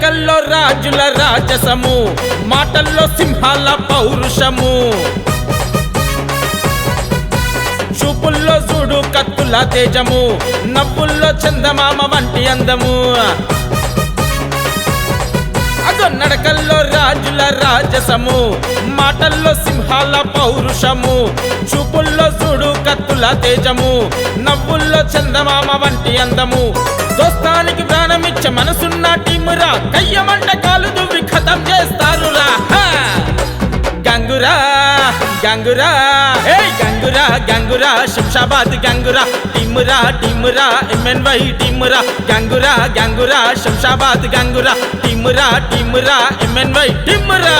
నడకల్లో రాజుల రాజసము, మాటల్లో సింహాల పౌరుషము, చూపుల్లో చూడు కత్తుల తేజము, నవ్వుల్లో చందమామ వంటి అందము. అదో నడకల్లో రాజుల రాజసము, మాటల్లో సింహాల పౌరుషము, చూపుల్లో చూడు కత్తుల తేజము, నవ్వుల్లో చందమామ వంటి అందము. దోస్తానికి ప్రాణమిచ్చ మనసున్న టీమురా, కయ్యమంట కాలు దువ్వి ఖతం చేస్తారురా. గంగురా గంగురా ఏ గంగురా గంగురా శంషాబాద్ గంగురా, టీమురా టీమురా MNY టీమురా. గంగురా గంగురా శంషాబాద్ గంగురా, టీమురా టీమురా MNY టీమురా.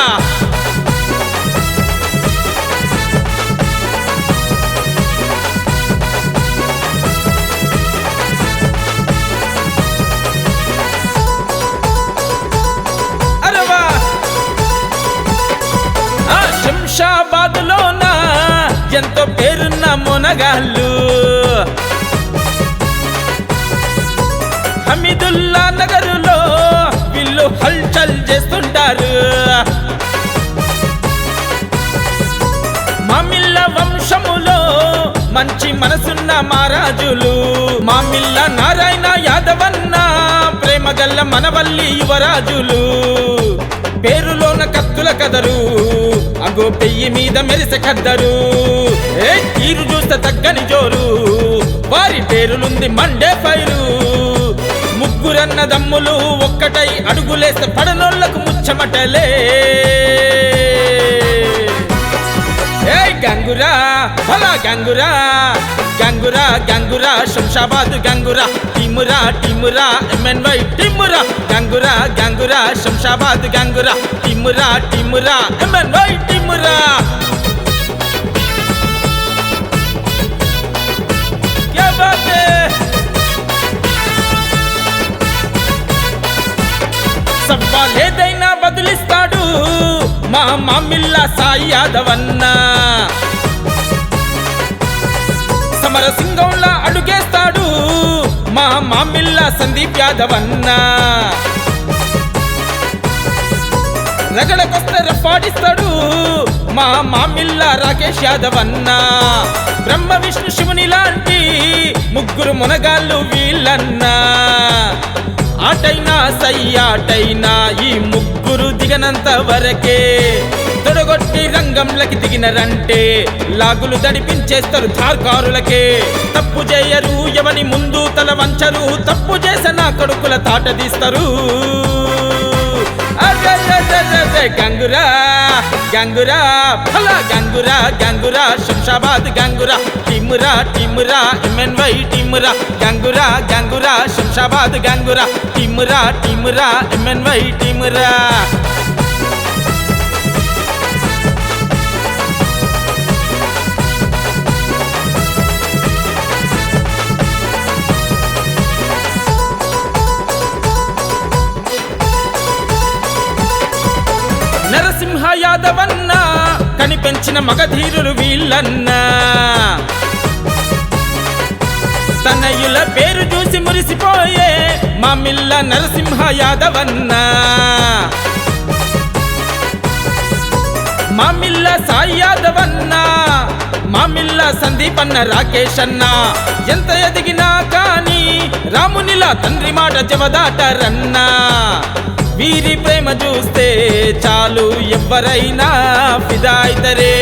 శంషాబాద్లోన ఎంతో పేరున్న మొనగాళ్ళు, హమీదుల్లా నగరులో వీళ్ళు హల్చల్ చేస్తుంటారు. మామిళ్ళ వంశములో మంచి మనసున్న మహారాజులు, మామిళ్ళ నారాయణ యాదవన్న ప్రేమగల్ల మనవల్లి యువరాజులు. పేరులోన కత్తుల కదరు, అగో పెయ్యి మీద మెరిసె కద్దరు, ఏ తీరు చూస్తే తగ్గని జోరు, వారి పేరులుంది మండే ఫైరు. ముగ్గురన్న దమ్ములు ఒక్కటై అడుగులేస్తే పడనోళ్లకు ముచ్చమటలే. ఏ గంగురా భలా గంగురా, గంగురా గంగురా శంషాబాద్ గంగురా, టీమురా టీమురా MNY టీమురా. గంగురా గంగురా శంషాబాద్ గంగురా, టీమురా టీమురా MNY టీమురా. క్యా బాత్ హై. సవాలేదైనా బదులిస్తాడు మా మామిళ్ళ సాయి యాదవన్న, సమరసింగంలా అడుగేస్తాడు మా మామిళ్ళ సందీప్ యాదవన్న. రగడకొస్తే రఫాడిస్తాడు మా మామిళ్ళ రాకేష్ యాదవన్న. బ్రహ్మ విష్ణు శివుని లాంటి ముగ్గురు మునగాళ్ళు వీళ్ళన్నా. ఆటైనా సయ్యాటైనా ఈ ముగ్గురు దిగనంత వరకే, తొడగొట్టి రంగంలకి దిగినరంటే లాగులు దడిపించేస్తారు ధార్కారులకే. తప్పు చేయరు ఎవని ముందు తల వంచరు, తప్పు చేసిన కొడుకుల తాట తీస్తారు. గంగురా గంగురా భలా గంగురా గంగురా శంషాబాద్ గంగురా, టీమురా టీమురా MNY టీమురా. గంగురా గంగురా శంషాబాద్ గంగురా, టీమురా టీమురా MNY టీమురా. నరసింహ యాదవన్న కనిపెంచిన మగధీరులు వీళ్ళన్నా. తనయుల పేరు చూసి మురిసిపోయే మామిళ్ళ నరసింహ యాదవన్న. మామిళ్ళ సాయి యాదవన్న, మామిళ్ళ సందీపన్న రాకేష్ అన్న. ఎంత ఎదిగినా కానీ రామునిలా తండ్రి మాట జవదాటరన్నా. వీరి ప్రేమ చూస్తే చాలు ఎవ్వరైనా ఫిదా అయితరే.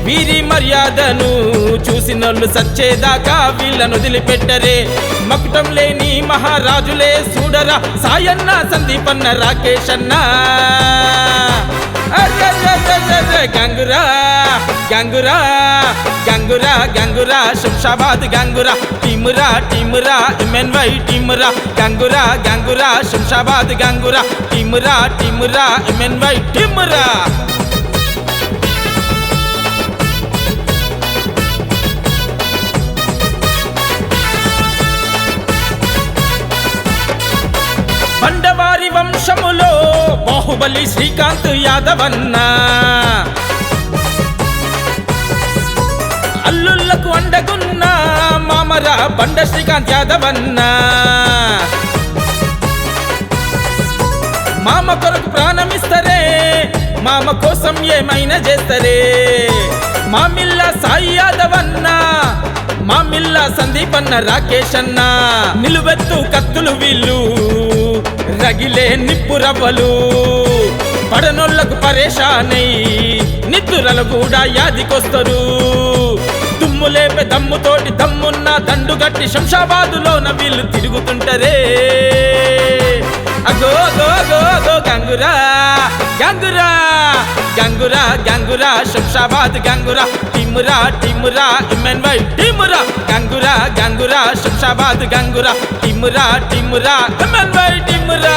వీరి మర్యాదను చూసినోళ్ళు సచ్చేదాకా వీళ్ళను వదిలిపెట్టరే. మకుటం లేని మహారాజులే చూడరా సాయన్న సందీపన్న రాకేష్ అన్న. గంగురా గంగురా గంగురా గంగురా శంషాబాద్ గంగురా, టీమురా టీమురా MNY టీమురా. గంగురా గంగురా శంషాబాద్ గంగురా, టీమురా టీమురా MNY టీమురా. బండవారి వంశములో బాహుబలి శ్రీకాంత్ యాదవన్న. అల్లుళ్లకు అండగున్న మామరా బండ శ్రీకాంత్ యాదవన్న. మామ కొరకు ప్రాణమిస్తరే, మామ కోసం ఏమైనా చేస్తరే. మామిల్లా సాయి యాదవ్ అన్న, మామిల్లా సందీప్ అన్న, రాకేష్ అన్న, నిలువెత్తు కత్తులు వీళ్ళు, రగిలే నిప్పు రవ్వలు. పడనోళ్లకు పరేషానై నిద్దురలు కూడా యాదికొస్తారు. దుమ్ము లేపే దమ్ముతోటి దమ్మున్న దండుగట్టి శంషాబాదులోన వీళ్ళు తిరుగుతుంటరే. అగో అగో అగో అగో గంగురా గంగురా గంగురా గంగురా శంషాబాద్ గంగురా. టిమురా టిమురా MNY టిమురా. గంగురా గంగురా శంషాబాద్ గంగురా. టిమురా టిమురా MNY టిమురా.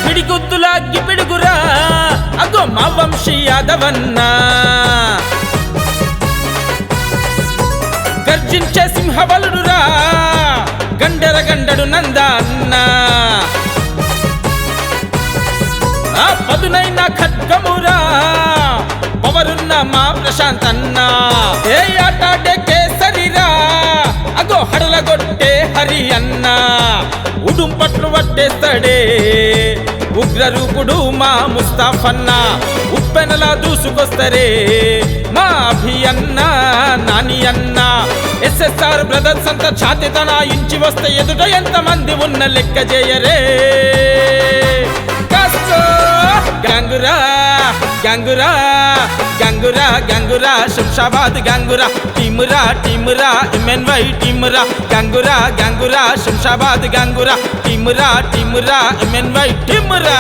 పిడిగుద్దులా గిపిడుగురా, అగో మా వంశీ యాదవన్నా. గర్జించే సింహబలుడురా, గండర గండడు నందన్న. ఆ పదునైన ఖడ్గమురా, పవరున్న మా ప్రశాంత్ అన్న. ఏ ఆటాడే కేసరిరా, అగో హడలగొట్టే హరి అన్న. ఉడుం పట్లు పట్టేస్తాడే ఉగ్రరూపుడు మా ముస్తాఫన్న. ఉప్పెనలా దూసుకొస్తరే మా అభి అన్న, నాని అన్న. SSR బ్రదర్స్ అంతా ఛాతితన ఇంచి వస్తే ఎదుట ఎంతమంది ఉన్న లెక్క చేయరే. గంగురా గంగురా గంగురా గంగురా శంషాబాద్ గంగురా. టిమురా టిమురా MNY టిమురా. గంగురా గంగురా శంషాబాద్ గంగురా. టిమురా టిమురా MNY టిమురా.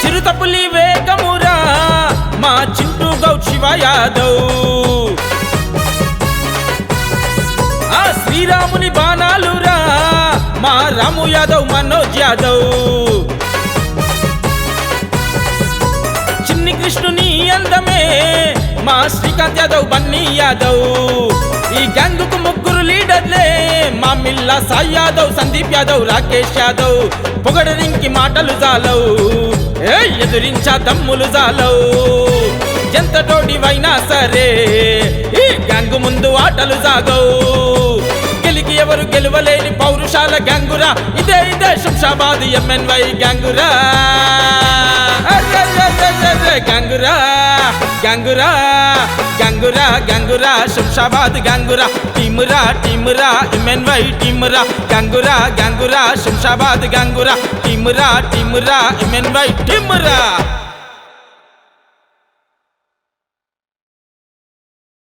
చిరుతపులి వేగమురా, మా చింటూ గౌడ్ శివ యాదవ్. ఆ శ్రీరాముని బాణాలురా, మా రాము యాదవ్ మనోజ్ యాదవ్. చిన్ని కృష్ణుని అందమే మా శ్రీకాంత్ యాదవ్ బన్నీ యాదవ్. ఈ గ్యాంగుకు ముగ్గురు లీడర్లే, మా మిల్లా సాయి యాదవ్, సందీప్ యాదవ్, రాకేష్ యాదవ్. పొగడరింకి మాటలు జాలవు, ఎదురించా దమ్ములు జాలవు. ఎంతటోడివైనా సరే ఈ గ్యాంగు ముందు ఆటలు సాగవు. గెలికి ఎవరు గెలవలేని పౌరుషాల గ్యాంగురా, ఇదే ఇదే Shamshabad MNY గ్యాంగురా. గంగురా గంగురా గంగురా గంగురా Shamshabad గంగురా. టిమురా టిమురా MNY టిమురా. గంగురా గంగురా Shamshabad గంగురా. టిమురా టిమురా MNY టిమురా.